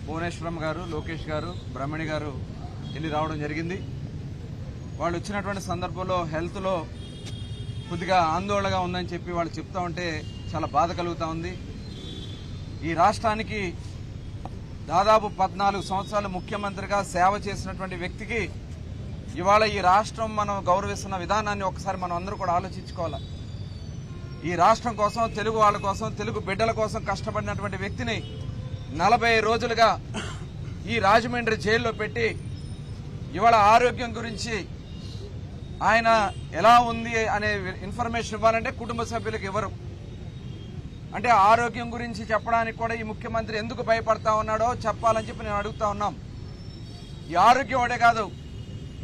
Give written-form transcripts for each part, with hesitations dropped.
భువనేశ్వరం గారు, లోకేష్ గారు, బ్రహ్మణి గారు వెళ్ళి రావడం జరిగింది. వాళ్ళు వచ్చినటువంటి సందర్భంలో హెల్త్లో కొద్దిగా ఆందోళనగా ఉందని చెప్పి వాళ్ళు చెప్తా ఉంటే చాలా బాధ కలుగుతా ఉంది. ఈ రాష్ట్రానికి దాదాపు 14 సంవత్సరాలు ముఖ్యమంత్రిగా సేవ చేసినటువంటి వ్యక్తికి ఇవాళ ఈ రాష్ట్రం మనం గౌరవిస్తున్న విధానాన్ని ఒకసారి మనం అందరూ కూడా ఆలోచించుకోవాలి. ఈ రాష్ట్రం కోసం, తెలుగు వాళ్ళ కోసం, తెలుగు బిడ్డల కోసం కష్టపడినటువంటి వ్యక్తిని 40 రోజులుగా ఈ రాజమండ్రి జైల్లో పెట్టి ఇవాళ ఆరోగ్యం గురించి ఆయన ఎలా ఉంది అనే ఇన్ఫర్మేషన్ ఇవ్వాలంటే కుటుంబ సభ్యులకు ఇవ్వరు. అంటే ఆరోగ్యం గురించి చెప్పడానికి కూడా ఈ ముఖ్యమంత్రి ఎందుకు భయపడతా ఉన్నాడో చెప్పాలని చెప్పి నేను అడుగుతా ఉన్నాం. ఈ ఆరోగ్యం ఒకటే కాదు,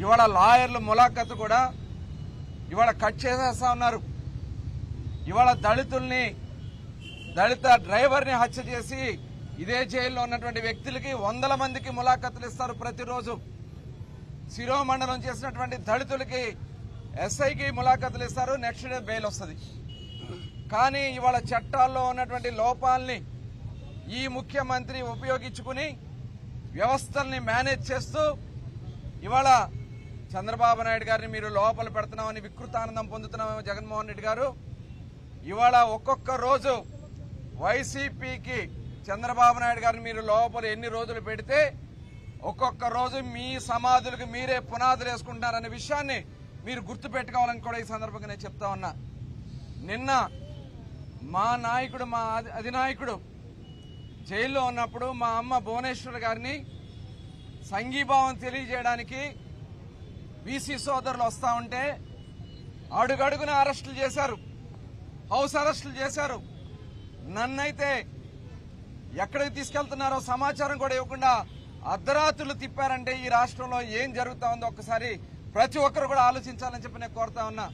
ఇవాళ లాయర్లు ములాఖతు కూడా ఇవాళ కట్ చేసేస్తా ఉన్నారు. ఇవాళ దళిత డ్రైవర్ని హత్య చేసి ఇదే జైల్లో ఉన్నటువంటి వ్యక్తులకి 100 మందికి ములాఖతులు ఇస్తారు ప్రతిరోజు. శిరోమండలం చేసినటువంటి దళితులకి ఎస్ఐకి ములాఖతులు ఇస్తారు, నెక్స్ట్ డే బెయిల్ వస్తుంది. కానీ ఇవాళ చట్టాల్లో ఉన్నటువంటి లోపాలని ఈ ముఖ్యమంత్రి ఉపయోగించుకుని వ్యవస్థల్ని మేనేజ్ చేస్తూ ఇవాళ చంద్రబాబు నాయుడు గారిని మీరు లోపల పెడుతున్నామని వికృతానందం పొందుతున్నామేమో జగన్మోహన్ రెడ్డి గారు. ఇవాళ ఒక్కొక్క రోజు వైసీపీకి చంద్రబాబు నాయుడు గారిని మీరు లోపల ఎన్ని రోజులు పెడితే ఒక్కొక్క రోజు మీ సమాధులకు మీరే పునాదులు వేసుకుంటున్నారనే విషయాన్ని మీరు గుర్తుపెట్టుకోవాలని కూడా ఈ సందర్భంగా నేను చెప్తా ఉన్నా. నిన్న మా నాయకుడు, మా అధినాయకుడు జైల్లో ఉన్నప్పుడు మా అమ్మ భువనేశ్వర్ గారిని సంఘీభావం తెలియజేయడానికి బీసీ సోదరులు వస్తా ఉంటే అడుగడుగున అరెస్టులు చేశారు, హౌస్ అరెస్టులు చేశారు. నన్నైతే ఎక్కడికి తీసుకెళ్తున్నారో సమాచారం కూడా ఇవ్వకుండా అర్ధరాత్రులు తిప్పారంటే ఈ రాష్ట్రంలో ఏం జరుగుతా ఉందో ఒక్కసారి ప్రతి ఒక్కరు కూడా ఆలోచించాలని చెప్పి నేను కోరుతా ఉన్నా.